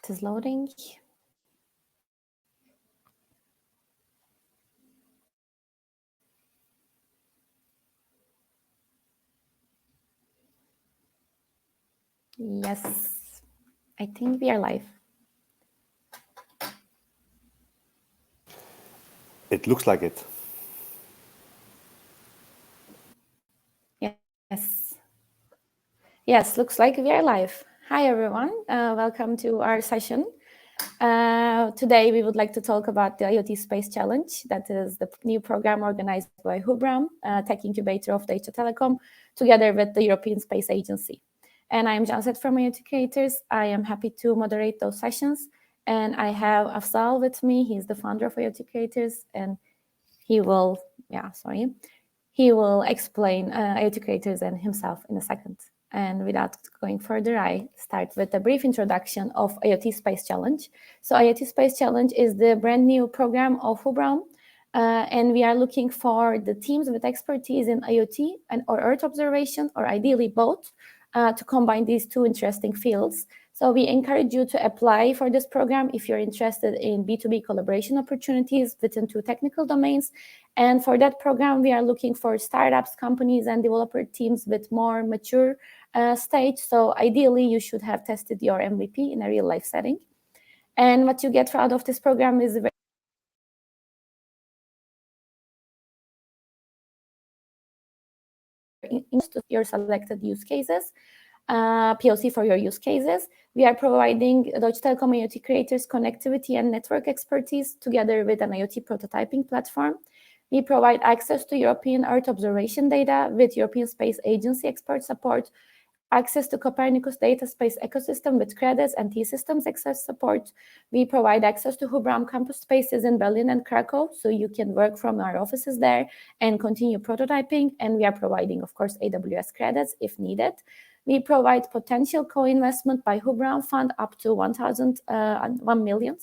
It is loading. Yes, I think we are live. It looks like it. Yes, looks like we are live. Hi, everyone. Welcome to our session. Today, we would like to talk about the IoT Space Challenge. That is the new program organized by hubraum, tech incubator of Deutsche Telekom, together with the European Space Agency. And I am Janset from IoT Creators. I am happy to moderate those sessions. And I have Afzal with me. He's the founder of IoT Creators, and he will explain IoT Creators and himself in a second. And without going further, I start with a brief introduction of IoT Space Challenge. So IoT Space Challenge is the brand new program of hubraum, and we are looking for the teams with expertise in IoT or Earth observation, or ideally both, to combine these two interesting fields. So we encourage you to apply for this program if you're interested in B2B collaboration opportunities within two technical domains. And for that program, we are looking for startups, companies, and developer teams with more mature stage. So ideally, you should have tested your MVP in a real-life setting. And what you get out of this program is your selected use cases, POC for your use cases. We are providing Deutsche Telekom IoT Creators connectivity and network expertise together with an IoT prototyping platform. We provide access to European Earth observation data with European Space Agency expert support, access to Copernicus data space ecosystem with credits and T-Systems access support. We provide access to hubraum campus spaces in Berlin and Krakow, so you can work from our offices there and continue prototyping. And we are providing, of course, AWS credits if needed. We provide potential co-investment by hubraum fund up to 1 million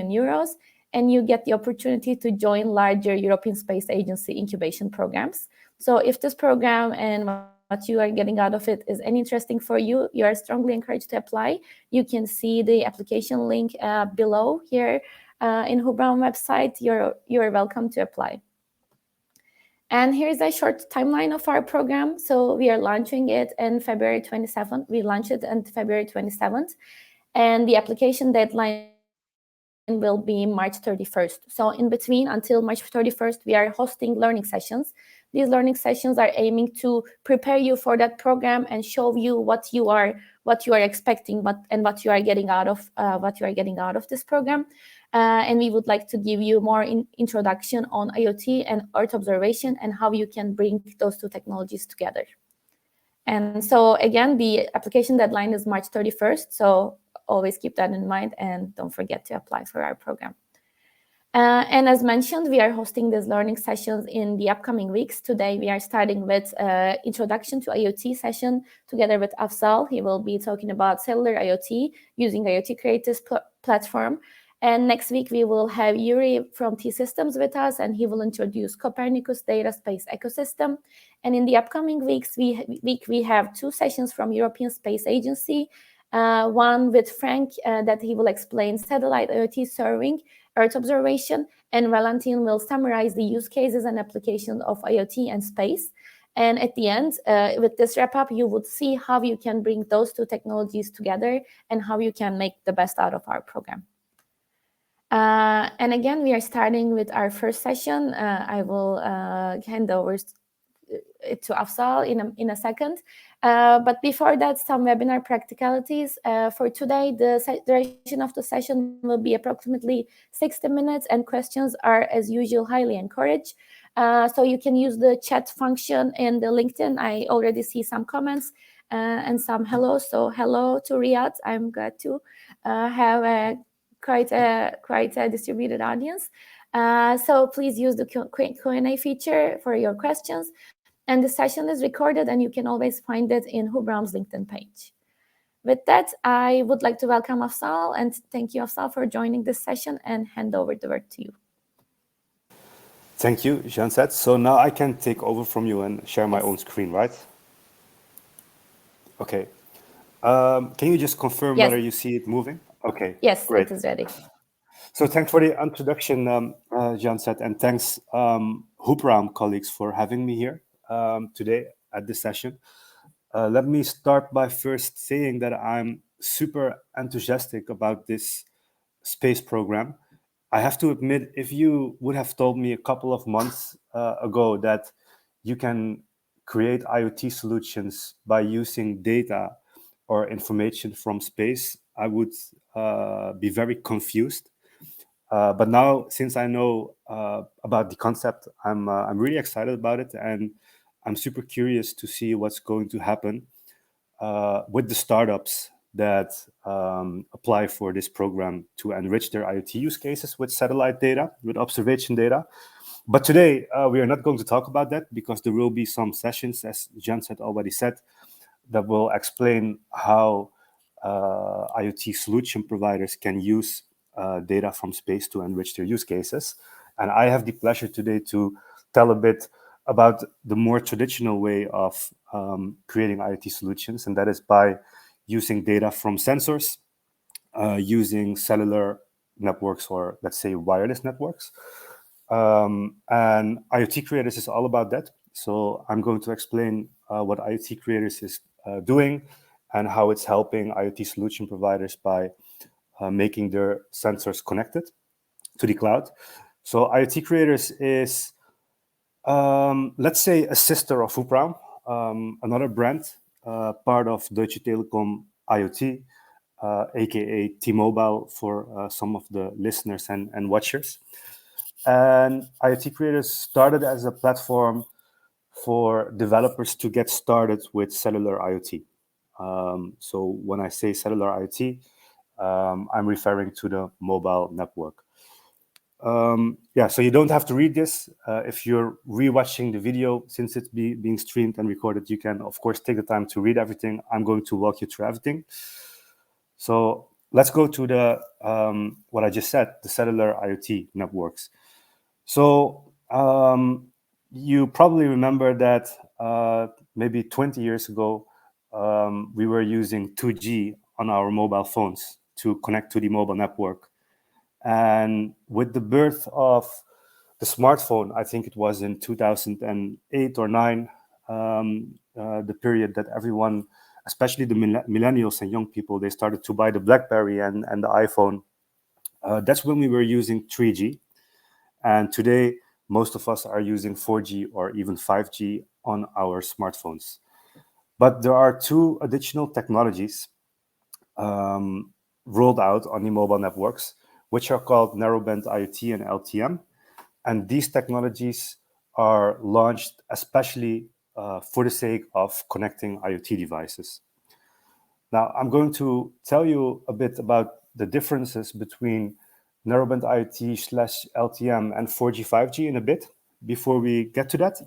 euros. And you get the opportunity to join larger European Space Agency incubation programs. So if this program and what you are getting out of it is any interesting for you, you are strongly encouraged to apply. You can see the application link below here in hubraum website. You're welcome to apply. And here's a short timeline of our program. So we are launching it in February 27th. We launched it on February 27th. And the application deadline will be March 31st. So in between, until March 31st, we are hosting learning sessions. These learning sessions are aiming to prepare you for that program and show you what you are expecting, what you are getting out of this program. And we would like to give you more introduction on IoT and Earth observation and how you can bring those two technologies together. And so again, the application deadline is March 31st. So always keep that in mind and don't forget to apply for our program. And as mentioned, we are hosting these learning sessions in the upcoming weeks. Today, we are starting with Introduction to IoT session together with Afzal. He will be talking about cellular IoT using IoT Creators platform. And next week, we will have Yuri from T-Systems with us, and he will introduce Copernicus data space ecosystem. And in the upcoming weeks, we have two sessions from European Space Agency. One with Frank that he will explain satellite IoT serving Earth observation, and Valentin will summarize the use cases and applications of IoT and space. And at the end, with this wrap-up, you would see how you can bring those two technologies together and how you can make the best out of our program. And again, we are starting with our first session. I will hand over to Afzal in a second. But before that, some webinar practicalities. For today, the duration of the session will be approximately 60 minutes, and questions are, as usual, highly encouraged. So you can use the chat function in the LinkedIn. I already see some comments and some hello. So hello to Riyadh. I'm glad to have quite a distributed audience. So please use the Q&A feature for your questions. And the session is recorded, and you can always find it in hubraum's LinkedIn page. With that, I would like to welcome Afzal, and thank you, Afzal, for joining this session, and hand over the word to you. Thank you, Janset. So now I can take over from you and share my own screen, right? Okay. Can you just confirm Yes. whether you see it moving? Okay, Yes, great. it is ready. So thanks for the introduction, Janset, and thanks, hubraum colleagues, for having me here today at this session. Let me start by first saying that I'm super enthusiastic about this space program. I have to admit, if you would have told me a couple of months ago that you can create IoT solutions by using data or information from space, I would be very confused. But now, since I know about the concept, I'm really excited about it, and I'm super curious to see what's going to happen with the startups that apply for this program to enrich their IoT use cases with satellite data, with observation data. But today, we are not going to talk about that because there will be some sessions, as Jan said already said, that will explain how IoT solution providers can use data from space to enrich their use cases. And I have the pleasure today to tell a bit about the more traditional way of creating IoT solutions, and that is by using data from sensors, using cellular networks, or let's say wireless networks. And IoT Creators is all about that. So I'm going to explain what IoT Creators is doing and how it's helping IoT solution providers by making their sensors connected to the cloud. So IoT Creators is, let's say, a sister of hubraum, another brand, part of Deutsche Telekom IoT, aka T-Mobile for some of the listeners and watchers. And IoT Creators started as a platform for developers to get started with cellular IoT. So when I say cellular IoT, I'm referring to the mobile network. Yeah, so you don't have to read this. If you're rewatching the video, since it's being streamed and recorded, you can, of course, take the time to read everything. I'm going to walk you through everything. So let's go to the what I just said, the cellular IoT networks. So you probably remember that maybe 20 years ago, we were using 2G on our mobile phones to connect to the mobile network. And with the birth of the smartphone, I think it was in 2008 or 9, the period that everyone, especially the millennials and young people, they started to buy the BlackBerry and the iPhone. That's when we were using 3G. And today, most of us are using 4G or even 5G on our smartphones. But there are two additional technologies rolled out on the mobile networks, which are called narrowband IoT and LTM. And these technologies are launched especially for the sake of connecting IoT devices. Now, I'm going to tell you a bit about the differences between narrowband IoT / LTM and 4G, 5G in a bit. Before we get to that,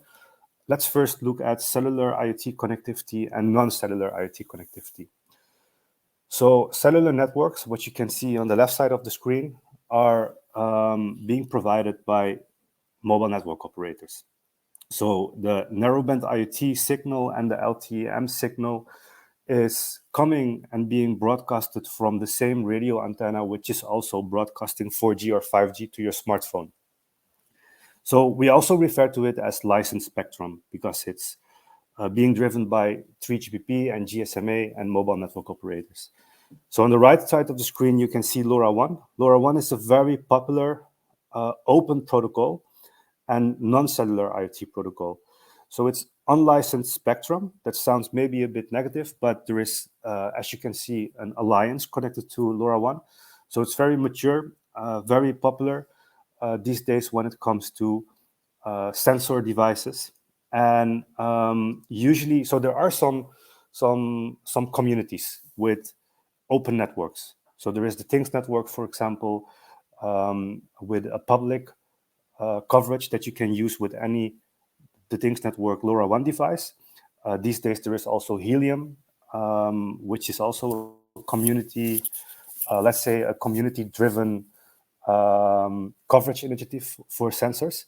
let's first look at cellular IoT connectivity and non-cellular IoT connectivity. So cellular networks, what you can see on the left side of the screen, are being provided by mobile network operators. So the narrowband IoT signal and the LTM signal is coming and being broadcasted from the same radio antenna, which is also broadcasting 4G or 5G to your smartphone. So we also refer to it as licensed spectrum because it's being driven by 3GPP and GSMA and mobile network operators. So on the right side of the screen, you can see LoRaWAN. LoRaWAN is a very popular open protocol and non-cellular IoT protocol. So it's unlicensed spectrum. That sounds maybe a bit negative, but there is, as you can see, an alliance connected to LoRaWAN. So it's very mature, very popular these days when it comes to sensor devices. And usually, so there are some communities with open networks. So there is the Things network, for example, with a public coverage that you can use with any the Things network LoRaWAN device. These days, there is also Helium, which is also a community, let's say a community-driven coverage initiative for sensors.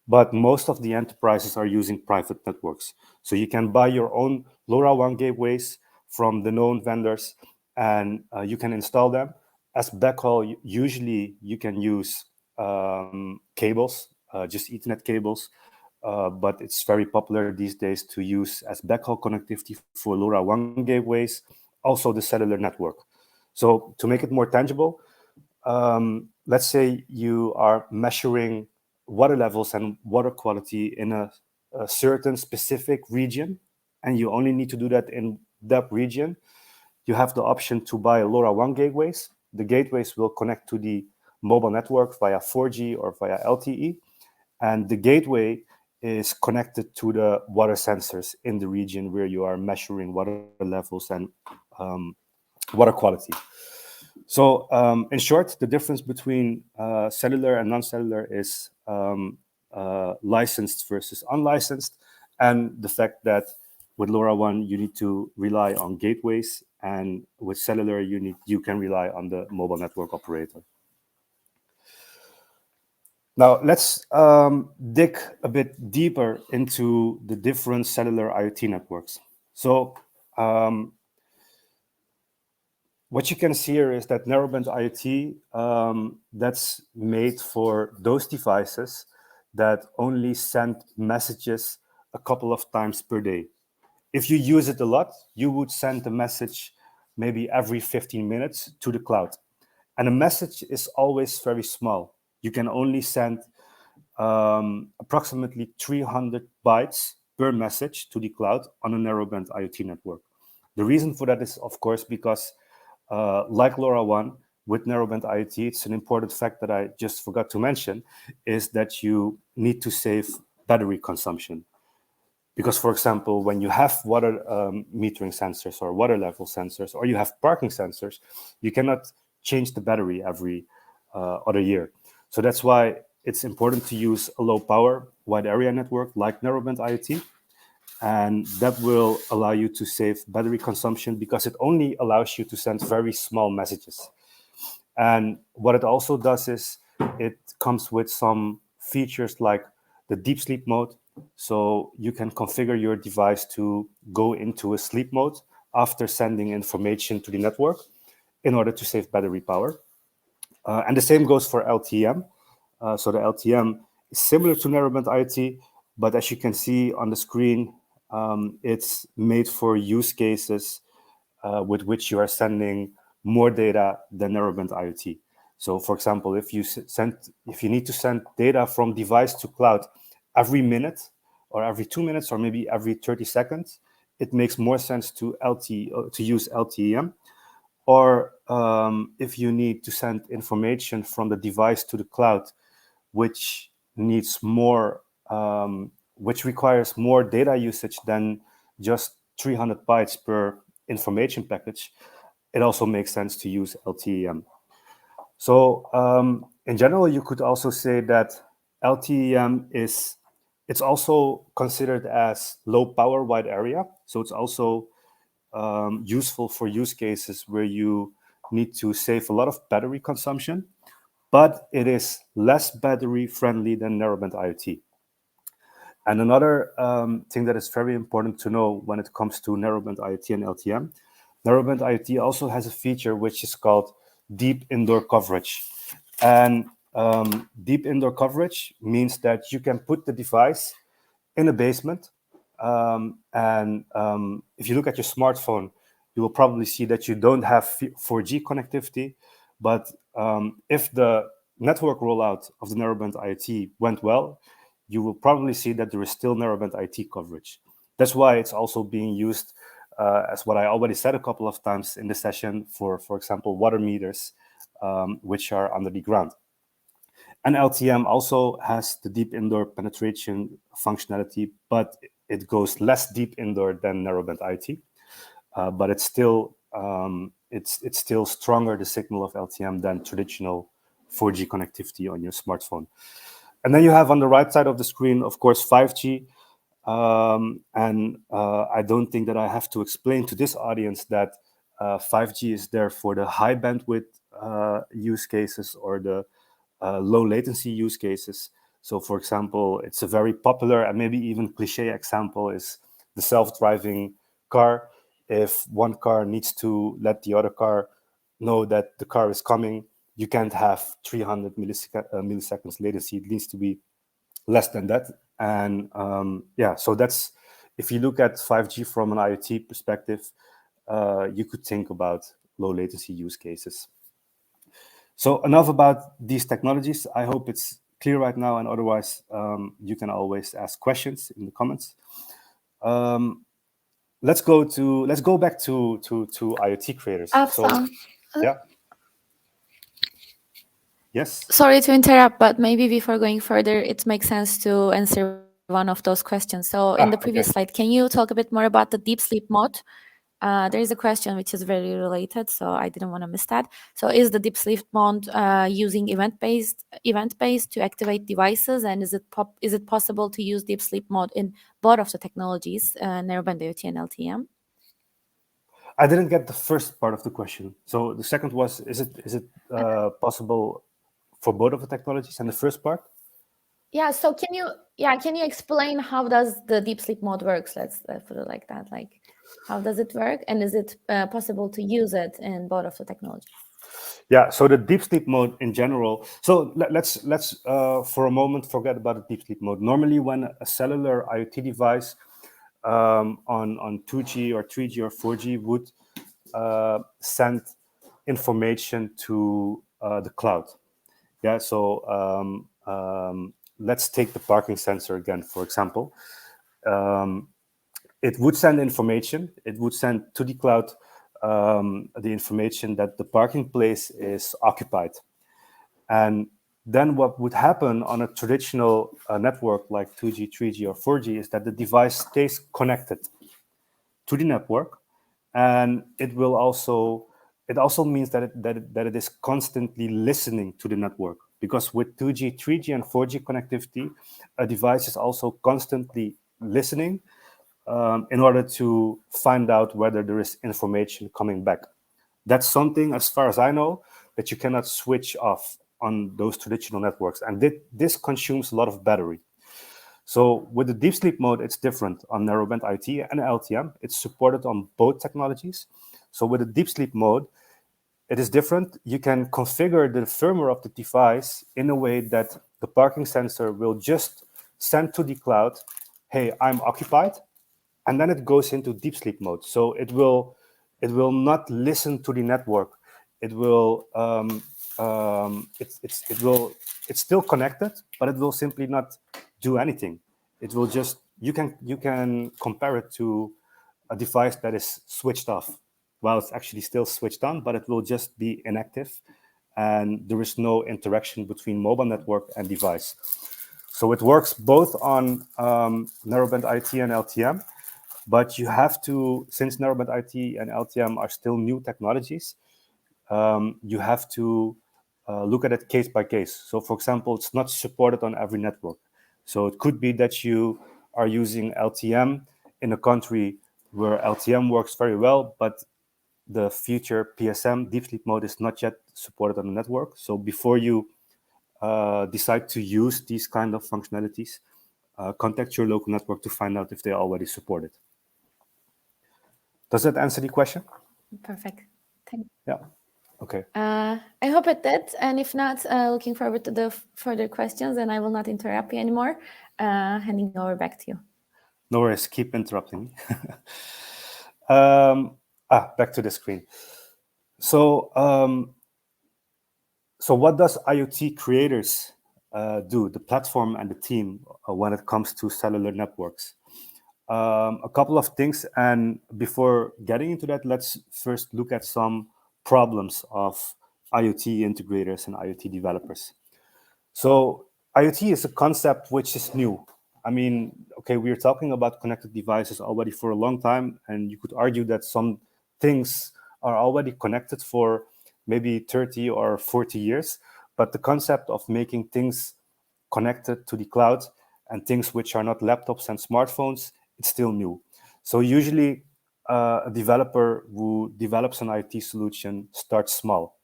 But most of the enterprises are using private networks. So you can buy your own LoRaWAN gateways from the known vendors, and you can install them. As backhaul, usually you can use cables, just Ethernet cables, but it's very popular these days to use as backhaul connectivity for LoRaWAN gateways, also the cellular network. So to make it more tangible, let's say you are measuring water levels and water quality in a certain specific region, and you only need to do that in that region. You have the option to buy LoRaWAN gateways. The gateways will connect to the mobile network via 4G or via LTE, and the gateway is connected to the water sensors in the region where you are measuring water levels and water quality. So in short, the difference between cellular and non-cellular is licensed versus unlicensed, and the fact that with LoRaWAN you need to rely on gateways, and with cellular you can rely on the mobile network operator. Now let's dig a bit deeper into the different cellular IoT networks. So what you can see here is that narrowband IoT, that's made for those devices that only send messages a couple of times per day. If you use it a lot, you would send a message maybe every 15 minutes to the cloud. And a message is always very small. You can only send approximately 300 bytes per message to the cloud on a narrowband IoT network. The reason for that is, of course, because like LoRaWAN, with narrowband IoT, it's an important fact that I just forgot to mention, is that you need to save battery consumption. Because, for example, when you have water metering sensors or water level sensors, or you have parking sensors, you cannot change the battery every other year. So that's why it's important to use a low power wide area network like narrowband IoT. And that will allow you to save battery consumption because it only allows you to send very small messages. And what it also does is it comes with some features like the deep sleep mode. So you can configure your device to go into a sleep mode after sending information to the network in order to save battery power. And the same goes for LTM. So the LTM is similar to narrowband IoT, but as you can see on the screen, it's made for use cases with which you are sending more data than narrowband IoT. So, for example, if you need to send data from device to cloud every minute, or every 2 minutes, or maybe every 30 seconds, it makes more sense to use LTEM. Or if you need to send information from the device to the cloud, which needs more, which requires more data usage than just 300 bytes per information package, it also makes sense to use LTEM. So in general, you could also say that LTEM it's also considered as low power wide area. So it's also useful for use cases where you need to save a lot of battery consumption, but it is less battery friendly than narrowband IoT. And another thing that is very important to know when it comes to narrowband IoT and LTM, narrowband IoT also has a feature which is called deep indoor coverage. And deep indoor coverage means that you can put the device in a basement. If you look at your smartphone, you will probably see that you don't have 4G connectivity. But if the network rollout of the narrowband IoT went well, you will probably see that there is still narrowband IoT coverage. That's why it's also being used as what I already said a couple of times in the session for example, water meters, which are under the ground. And LTM also has the deep indoor penetration functionality, but it goes less deep indoor than narrowband IoT. But it's still stronger, the signal of LTM, than traditional 4G connectivity on your smartphone. And then you have on the right side of the screen, of course, 5G. I don't think that I have to explain to this audience that 5G is there for the high bandwidth use cases or the low latency use cases. So, for example, it's a very popular and maybe even cliche example is the self-driving car. if one car needs to let the other car know that the car is coming, you can't have 300 milliseconds latency. It needs to be less than that. And yeah, so that's, if you look at 5G from an IoT perspective, you could think about low latency use cases. So enough about these technologies. I hope it's clear right now, and otherwise you can always ask questions in the comments. Let's go back to IoT creators. Afzal. So, yeah. Yes. Sorry to interrupt, but maybe before going further, it makes sense to answer one of those questions. So in the previous Okay. slide, can you talk a bit more about the deep sleep mode? There is a question which is very related, so I didn't want to miss that. So is the deep sleep mode using event-based to activate devices, and is it possible to use deep sleep mode in both of the technologies, narrowband IoT and LTM? I didn't get the first part of the question. So the second was, is it possible for both of the technologies? And the first part? Yeah. So can you explain how does the deep sleep mode works? Let's put it like that. Like, how does it work, and is it possible to use it in both of the technologies? Yeah. So the deep sleep mode in general. So let's for a moment forget about the deep sleep mode. Normally, when a cellular IoT device on 2G or 3G or 4G would send information to the cloud. Yeah. So let's take the parking sensor again, for example. It would send information. It would send to the cloud the information that the parking place is occupied. And then what would happen on a traditional network like 2G, 3G, or 4G is that the device stays connected to the network, and it also means that it is constantly listening to the network, because with 2G, 3G, and 4G connectivity, a device is also constantly listening in order to find out whether there is information coming back. That's something, as far as I know, that you cannot switch off on those traditional networks, and this consumes a lot of battery. So with the deep sleep mode, it's different on narrowband IoT and LTM. It's supported on both technologies. So with the deep sleep mode, it is different. You can configure the firmware of the device in a way that the parking sensor will just send to the cloud, hey, I'm occupied, and then it goes into deep sleep mode. So it will not listen to the network. It will it's still connected, but it will simply not do anything. It will just, you can compare it to a device that is switched off while it's actually still switched on, but it will just be inactive, and there is no interaction between mobile network and device. So it works both on narrowband IoT and LTM, but you have to, since narrowband IoT and LTM are still new technologies, you have to look at it case by case. So for example, it's not supported on every network. So it could be that you are using LTM in a country where LTM works very well, but the future PSM, deep sleep mode, is not yet supported on the network. So before you decide to use these kind of functionalities, contact your local network to find out if they already support it. Does that answer the question? Perfect. Thank you. Yeah. Okay. I hope it did. And if not, looking forward to the further questions, and I will not interrupt you anymore. Handing over back to you. No worries. Keep interrupting me. Back to the screen. So, so what does IoT creators do, the platform and the team, when it comes to cellular networks? A couple of things, and before getting into that, let's first look at some problems of IoT integrators and IoT developers. So IoT is a concept which is new. I mean, okay, we're talking about connected devices already for a long time, and you could argue that some things are already connected for maybe 30 or 40 years, but the concept of making things connected to the cloud and things which are not laptops and smartphones, it's still new. So usually a developer who develops an IoT solution starts small.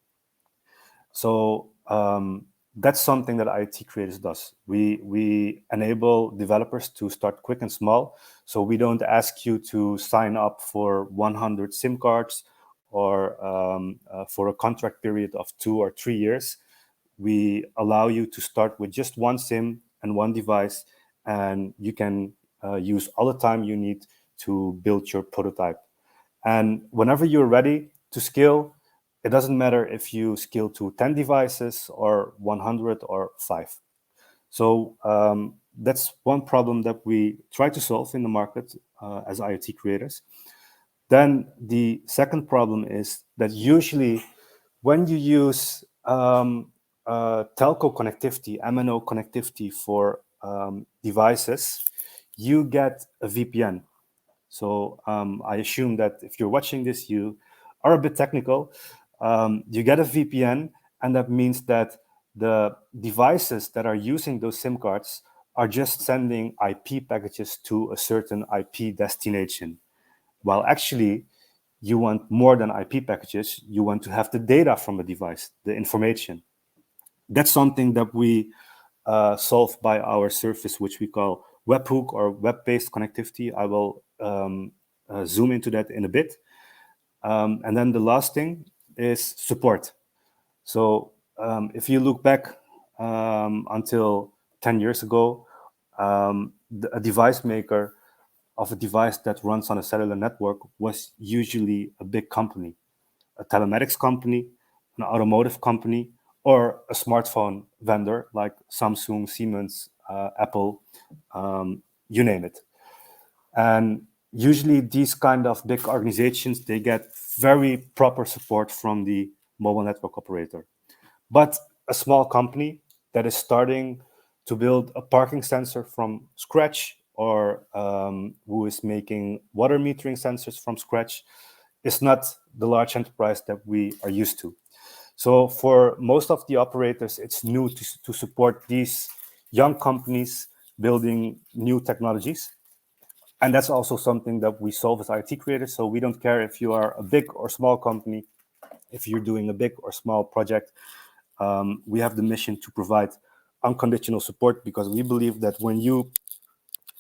So that's something that IoT Creators does. We enable developers to start quick and small. So we don't ask you to sign up for 100 SIM cards or for a contract period of 2 or 3 years. We allow you to start with just one SIM and one device, and you can use all the time you need to build your prototype. And whenever you're ready to scale, it doesn't matter if you scale to 10 devices or 100 or 5. So that's one problem that we try to solve in the market as IoT creators. Then the second problem is that usually when you use telco connectivity, MNO connectivity for devices, you get a VPN. So I assume that if you're watching this, you are a bit technical. You get a VPN, and that means that the devices that are using those SIM cards are just sending IP packages to a certain IP destination. While actually, you want more than IP packages. You want to have the data from the device, the information. That's something that we solve by our service, which we call webhook or web-based connectivity. I will zoom into that in a bit. And then the last thing is support. So if you look back until 10 years ago, a device maker of a device that runs on a cellular network was usually a big company, a telematics company, an automotive company, or a smartphone vendor like Samsung, Siemens, Apple, you name it. And usually these kind of big organizations, they get very proper support from the mobile network operator. But a small company that is starting to build a parking sensor from scratch, or who is making water metering sensors from scratch, is not the large enterprise that we are used to. So for most of the operators, it's new to support these young companies building new technologies. And that's also something that we solve as IT creators. So we don't care if you are a big or small company, if you're doing a big or small project. We have the mission to provide unconditional support, because we believe that when you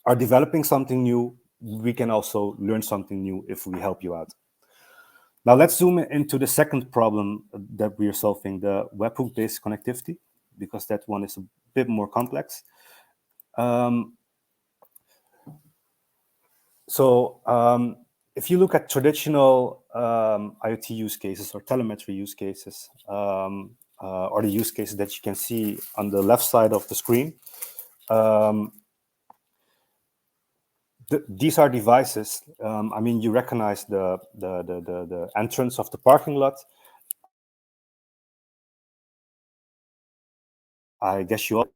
are developing something new, we can also learn something new if we help you out. Now let's zoom into the second problem that we are solving, the webhook-based connectivity, because that one is a bit more complex. If you look at traditional IoT use cases or telemetry use cases, or the use cases that you can see on the left side of the screen, these are devices. You recognize the entrance of the parking lot. I guess you all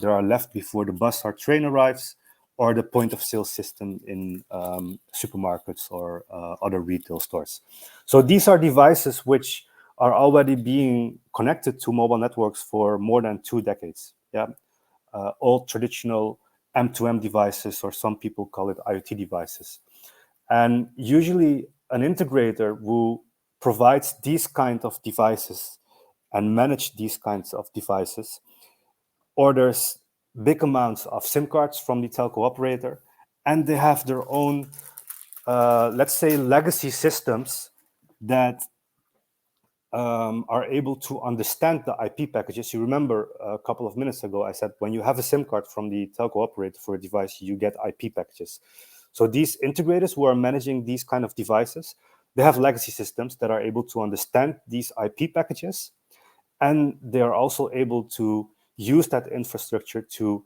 there are left before the bus or train arrives, or the point of sale system in supermarkets or other retail stores. So these are devices which are already being connected to mobile networks for more than 2 decades. Yeah, all traditional M2M devices, or some people call it IoT devices. And usually an integrator who provides these kind of devices and manage these kinds of devices orders big amounts of SIM cards from the telco operator, and they have their own, let's say, legacy systems that are able to understand the IP packages. You remember a couple of minutes ago, I said when you have a SIM card from the telco operator for a device, you get IP packages. So these integrators who are managing these kind of devices, they have legacy systems that are able to understand these IP packages, and they are also able to use that infrastructure to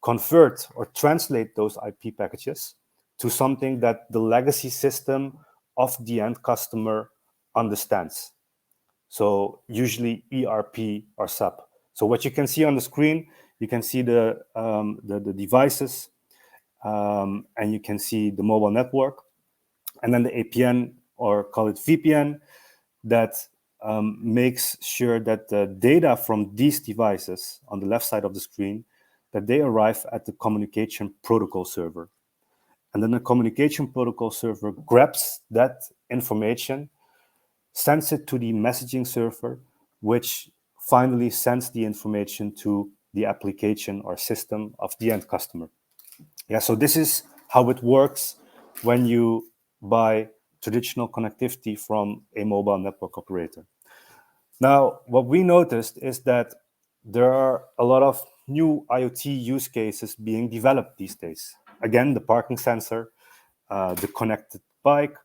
convert or translate those IP packages to something that the legacy system of the end customer understands. So usually ERP or SAP. So what you can see on the screen, you can see the devices, and you can see the mobile network, and then the APN, or call it VPN, that makes sure that the data from these devices on the left side of the screen, that they arrive at the communication protocol server. And then the communication protocol server grabs that information, sends it to the messaging server, which finally sends the information to the application or system of the end customer. Yeah, so this is how it works when you buy traditional connectivity from a mobile network operator. Now, what we noticed is that there are a lot of new IoT use cases being developed these days. Again, the parking sensor, the connected bike.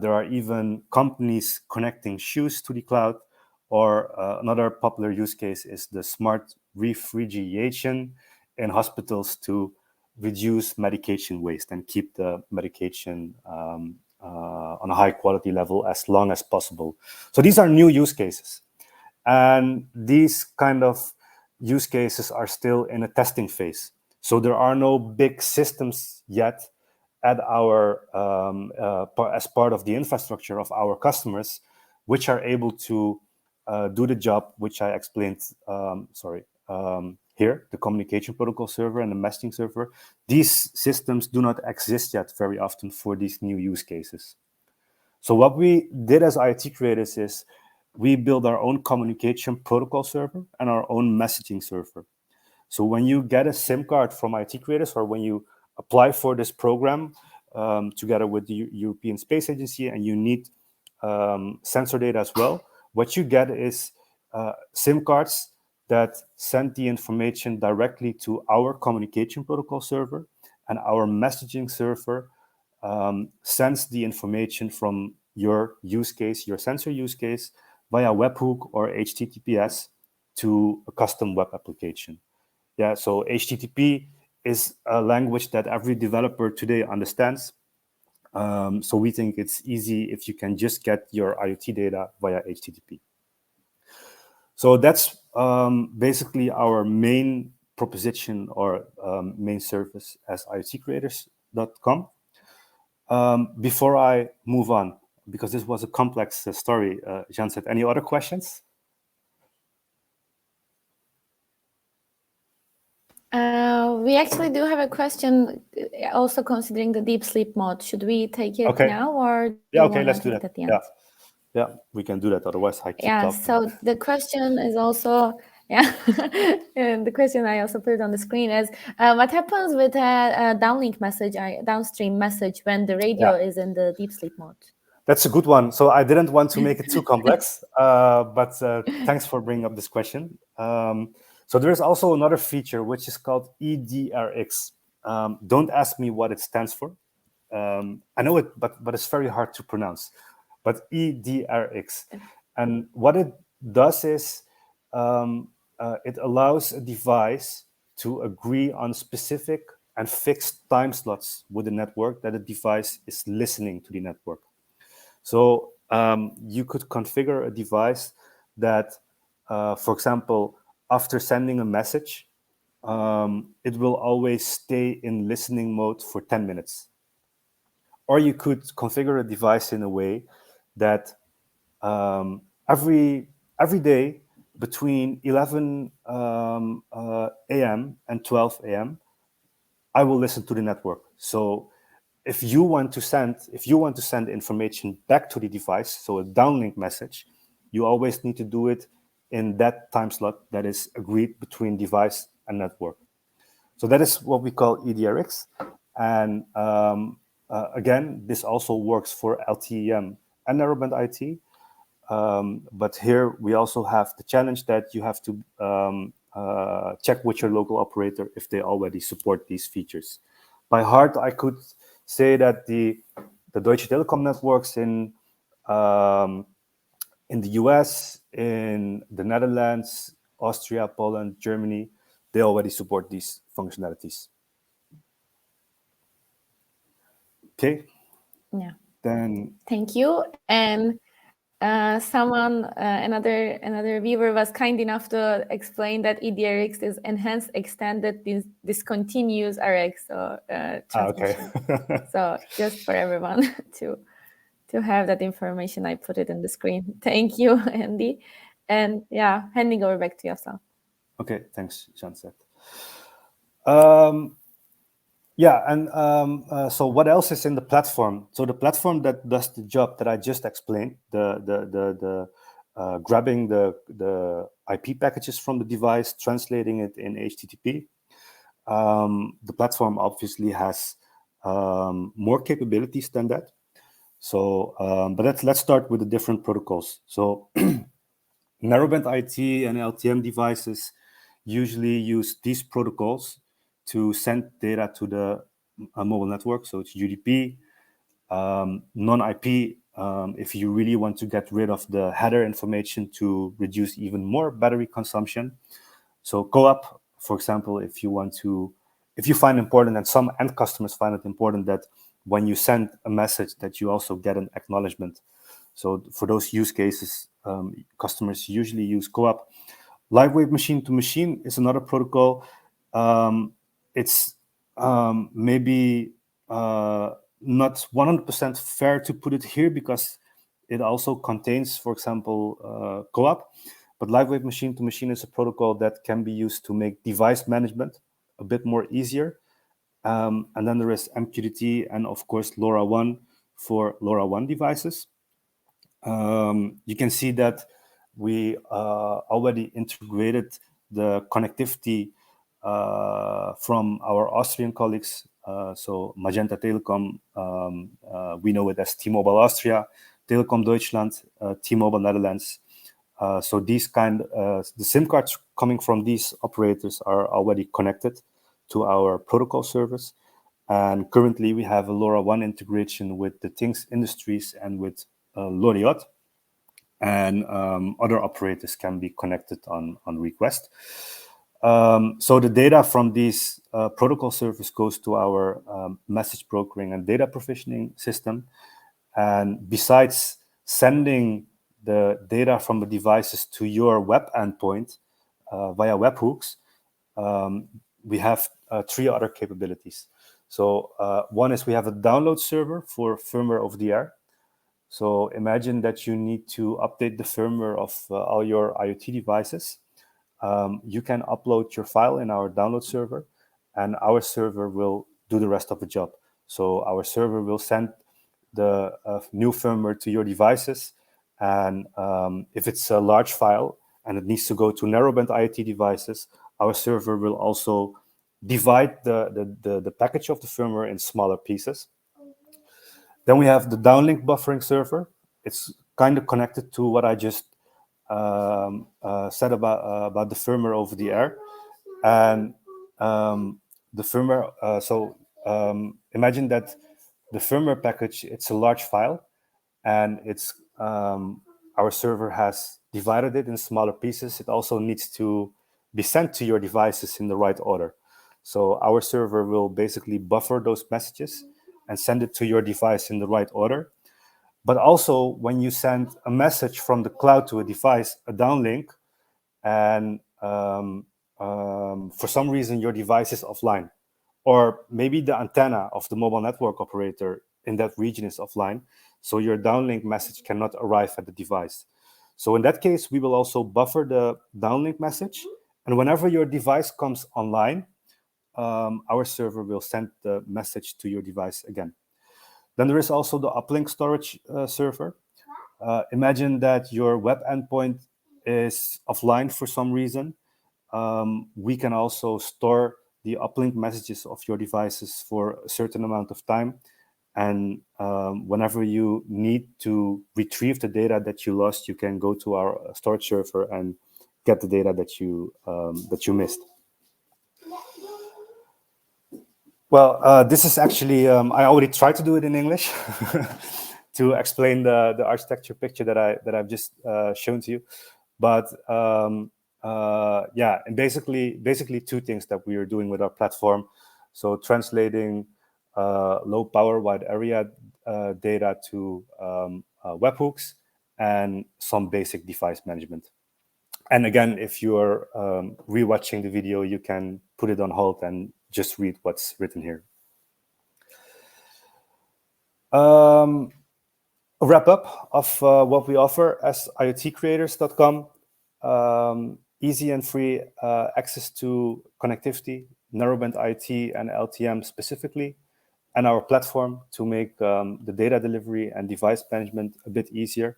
There are even companies connecting shoes to the cloud, or another popular use case is the smart refrigeration in hospitals to reduce medication waste and keep the medication on a high quality level as long as possible. So these are new use cases. And these kind of use cases are still in a testing phase. So there are no big systems yet at our as part of the infrastructure of our customers, which are able to do the job which I explained. Here, the communication protocol server and the messaging server. These systems do not exist yet very often for these new use cases. So what we did as IoT creators is we build our own communication protocol server and our own messaging server. So when you get a SIM card from IoT creators, or when you apply for this program together with the European Space Agency, and you need sensor data as well, what you get is SIM cards that send the information directly to our communication protocol server, and our messaging server sends the information from your use case, your sensor use case, via webhook or HTTPS to a custom web application. Yeah, so HTTP is a language that every developer today understands. So we think it's easy if you can just get your IoT data via HTTP. So that's basically our main proposition or main service as iotcreators.com. Before I move on, because this was a complex story, Jan said, any other questions? We actually do have a question, also considering the deep sleep mode. Should we take it now, or do you want to take it at the end? Yeah, we can do that. Otherwise, I keep talking. So the question is also, and the question I also put on the screen is, what happens with a downlink message, downstream message, when the radio is in the deep sleep mode? That's a good one. So I didn't want to make it too complex, but thanks for bringing up this question. So there is also another feature which is called EDRX. Don't ask me what it stands for. I know it, but it's very hard to pronounce. But EDRX, and what it does is it allows a device to agree on specific and fixed time slots with the network that the device is listening to the network. So you could configure a device that, for example, after sending a message, it will always stay in listening mode for 10 minutes. Or you could configure a device in a way that every day between 11 a.m. and 12 a.m., I will listen to the network. So if you want to send information back to the device, so a downlink message, you always need to do it in that time slot that is agreed between device and network. So that is what we call EDRX. And again, this also works for LTE-M and narrowband IT. But here we also have the challenge that you have to check with your local operator if they already support these features. By heart, I could say that the Deutsche Telekom networks in the US, in the Netherlands, Austria, Poland, Germany, they already support these functionalities. Okay. Yeah. Then. Thank you. And another viewer was kind enough to explain that EDRX is enhanced, extended, discontinuous RX, so transmission. Okay. So just for everyone to have that information, I put it in the screen. Thank you, Andy. And handing over back to you, Afzal. Okay, thanks, Janset. So what else is in the platform? So the platform that does the job that I just explained, the grabbing the IP packages from the device, translating it in HTTP. The platform obviously has more capabilities than that. So, but let's start with the different protocols. So, narrowband IT and LTM devices usually use these protocols to send data to the mobile network. So it's UDP, non-IP, if you really want to get rid of the header information to reduce even more battery consumption. So co-op, for example, if you find important, and some end customers find it important, that when you send a message that you also get an acknowledgement. So for those use cases, customers usually use co-op. Lightweight machine-to-machine is another protocol. It's maybe not 100% fair to put it here because it also contains, for example, co-op. But lightweight machine-to-machine is a protocol that can be used to make device management a bit more easier. And then there is MQTT and, of course, LoRaWAN for LoRaWAN devices. You can see that we already integrated the connectivity from our Austrian colleagues. So Magenta Telekom, we know it as T-Mobile Austria, Telekom Deutschland, T-Mobile Netherlands. So the SIM cards coming from these operators are already connected to our protocol service. And currently we have a LoRaWAN integration with the Things Industries and with L'Oreal, and other operators can be connected on request. So the data from these protocol service goes to our message brokering and data provisioning system. And besides sending the data from the devices to your web endpoint via webhooks, we have 3 other capabilities. So one is we have a download server for firmware over the air. So imagine that you need to update the firmware of all your IoT devices. You can upload your file in our download server, and our server will do the rest of the job. So our server will send the new firmware to your devices, and if it's a large file and it needs to go to narrowband IoT devices, our server will also divide the package of the firmware in smaller pieces. Then we have the downlink buffering server. It's kind of connected to what I just said about the firmware over the air. And the firmware, imagine that the firmware package, it's a large file, and it's our server has divided it in smaller pieces. It also needs to be sent to your devices in the right order. So our server will basically buffer those messages and send it to your device in the right order. But also, when you send a message from the cloud to a device, a downlink, and for some reason your device is offline, or maybe the antenna of the mobile network operator in that region is offline, so your downlink message cannot arrive at the device. So in that case, we will also buffer the downlink message, and whenever your device comes online, our server will send the message to your device again. Then there is also the uplink storage server. Imagine that your web endpoint is offline for some reason. We can also store the uplink messages of your devices for a certain amount of time. And whenever you need to retrieve the data that you lost, you can go to our storage server and get the data that you missed. Well, this is actually, I already tried to do it in English to explain the architecture picture that I've just shown to you. But yeah, and basically 2 things that we are doing with our platform. So translating low power wide area data to webhooks, and some basic device management. And again, if you're rewatching the video, you can put it on hold and just read what's written here. A wrap up of what we offer as iotcreators.com. Easy and free access to connectivity, narrowband IT and LTM specifically, and our platform to make the data delivery and device management a bit easier.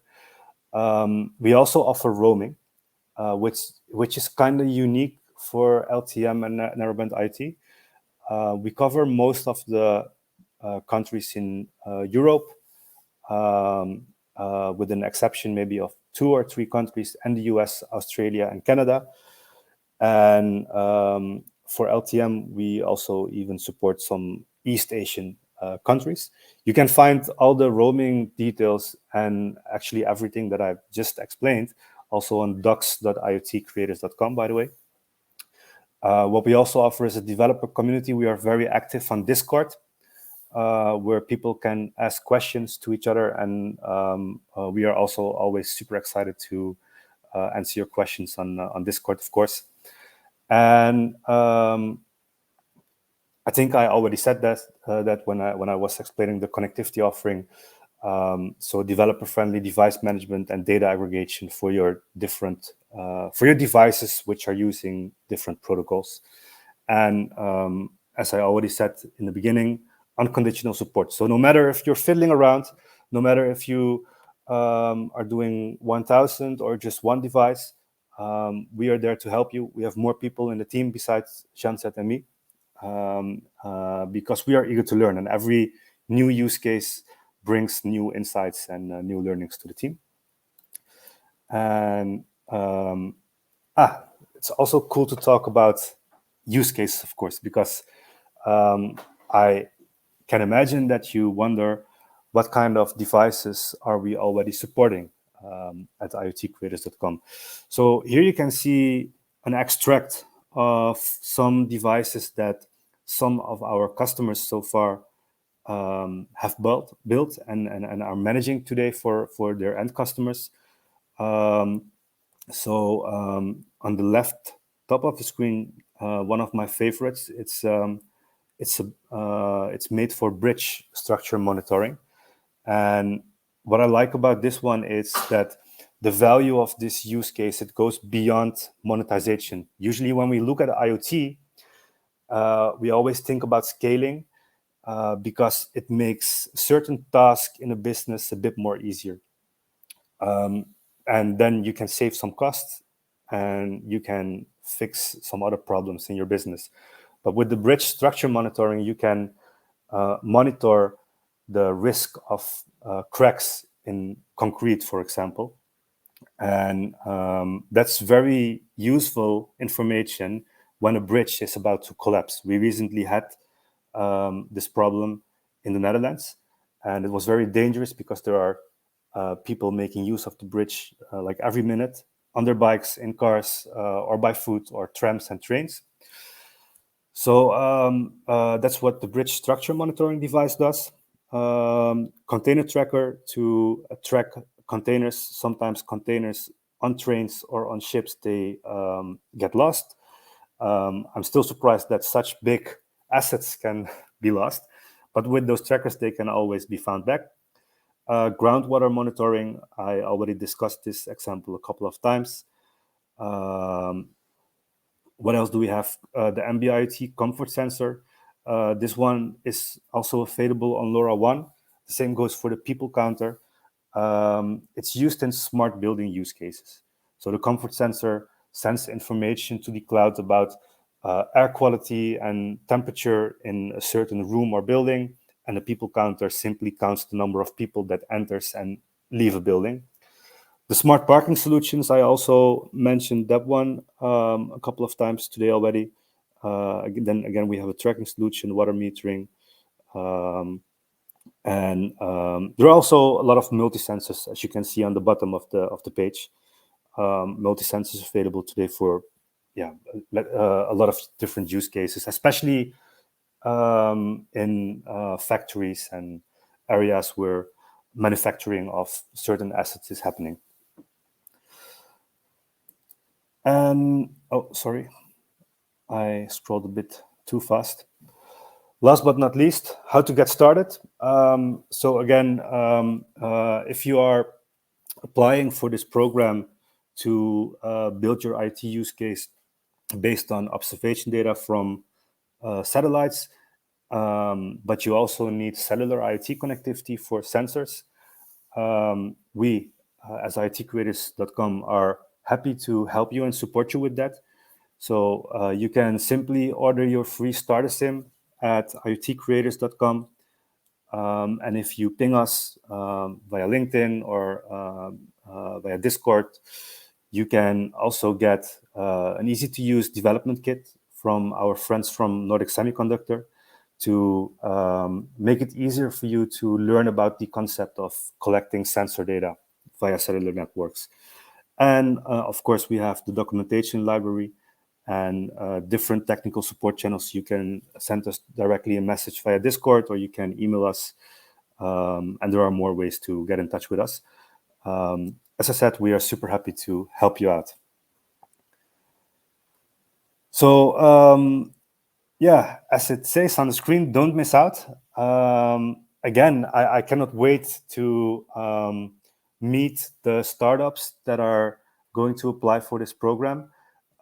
We also offer roaming, which is kind of unique for LTM and narrowband IoT. We cover most of the countries in Europe, with an exception maybe of 2 or 3 countries, and the US, Australia, and Canada. And for LTM, we also even support some East Asian countries. You can find all the roaming details and actually everything that I've just explained also on docs.iotcreators.com, by the way. What we also offer is a developer community. We are very active on Discord, where people can ask questions to each other. And we are also always super excited to answer your questions on Discord, of course. And I think I already said that when I was explaining the connectivity offering. So developer-friendly device management and data aggregation for your different for your devices which are using different protocols. And as I already said in the beginning, unconditional support. So no matter if you're fiddling around, no matter if you are doing 1,000 or just one device, we are there to help you. We have more people in the team besides Janset and me, because we are eager to learn, and every new use case brings new insights and new learnings to the team. And it's also cool to talk about use cases, of course, because I can imagine that you wonder what kind of devices are we already supporting at iotcreators.com. So here you can see an extract of some devices that some of our customers so far have built and are managing today for their end customers. So on the left top of the screen, one of my favorites. It's made for bridge structure monitoring, and what I like about this one is that the value of this use case, it goes beyond monetization. Usually, when we look at IoT, we always think about scaling. Because it makes certain tasks in a business a bit more easier. And then you can save some costs and you can fix some other problems in your business. But with the bridge structure monitoring, you can monitor the risk of cracks in concrete, for example. And that's very useful information when a bridge is about to collapse. We recently had this problem in the Netherlands, and it was very dangerous because there are people making use of the bridge like every minute on their bikes, in cars, or by foot, or trams and trains. So that's what the bridge structure monitoring device does. Container tracker to track containers. Sometimes containers on trains or on ships, they get lost. I'm still surprised that such big assets can be lost, but with those trackers, they can always be found back. Groundwater monitoring, I already discussed this example a couple of times. What else do we have? The MBIoT comfort sensor. This one is also available on LoRaWAN. The same goes for the people counter. It's used in smart building use cases. So the comfort sensor sends information to the cloud about air quality and temperature in a certain room or building, and the people counter simply counts the number of people that enters and leave a building. The smart parking solutions, I also mentioned that one a couple of times today already. Then again, we have a tracking solution, water metering, and there are also a lot of multi-sensors, as you can see on the bottom of the page. Multi-sensors available today for a lot of different use cases, especially in factories and areas where manufacturing of certain assets is happening. And oh, sorry, I scrolled a bit too fast. Last but not least, how to get started. So again, if you are applying for this program to build your IT use case based on observation data from satellites, but you also need cellular IoT connectivity for sensors, we as iotcreators.com are happy to help you and support you with that. So you can simply order your free starter sim at iotcreators.com. And if you ping us via LinkedIn or via Discord, you can also get an easy-to-use development kit from our friends from Nordic Semiconductor to make it easier for you to learn about the concept of collecting sensor data via cellular networks. And of course, we have the documentation library and different technical support channels. You can send us directly a message via Discord, or you can email us. And there are more ways to get in touch with us. As I said, we are super happy to help you out. So yeah, as it says on the screen, don't miss out. Again, I cannot wait to meet the startups that are going to apply for this program.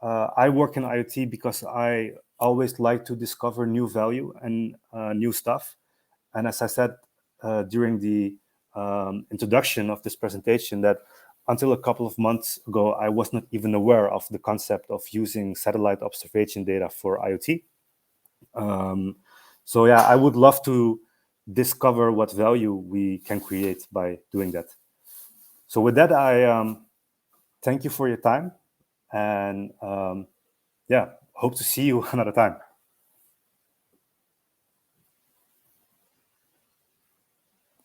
I work in IoT because I always like to discover new value and new stuff. And as I said during the introduction of this presentation, that until a couple of months ago, I was not even aware of the concept of using satellite observation data for IoT. So yeah, I would love to discover what value we can create by doing that. So with that, I thank you for your time, and yeah, hope to see you another time.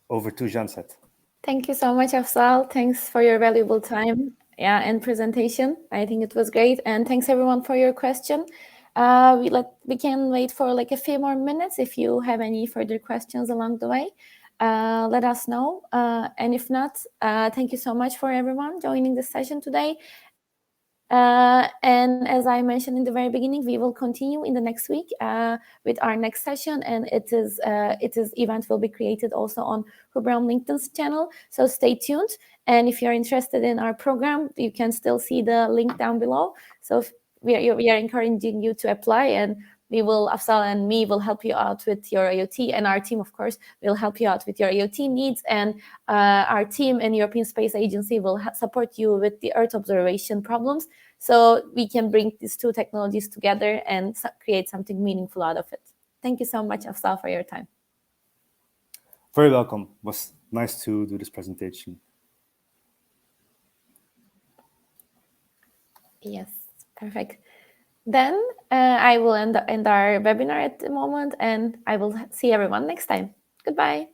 Over to Janset. Thank you so much, Afzal. Thanks for your valuable time, and presentation. I think it was great, and thanks everyone for your question. We can wait for like a few more minutes. If you have any further questions along the way, let us know. And if not, thank you so much for everyone joining this session today. And as I mentioned in the very beginning, we will continue in the next week with our next session, and it is event will be created also on hubraum LinkedIn's channel. So stay tuned. And if you're interested in our program, you can still see the link down below. So we are encouraging you to apply, and Afzal and me will help you out with your IoT, and our team, of course, will help you out with your IoT needs. And our team and European Space Agency will support you with the Earth observation problems. So we can bring these two technologies together and create something meaningful out of it. Thank you so much, Afzal, for your time. Very welcome. It was nice to do this presentation. Yes, perfect. Then I will end our webinar at the moment, and I will see everyone next time. Goodbye.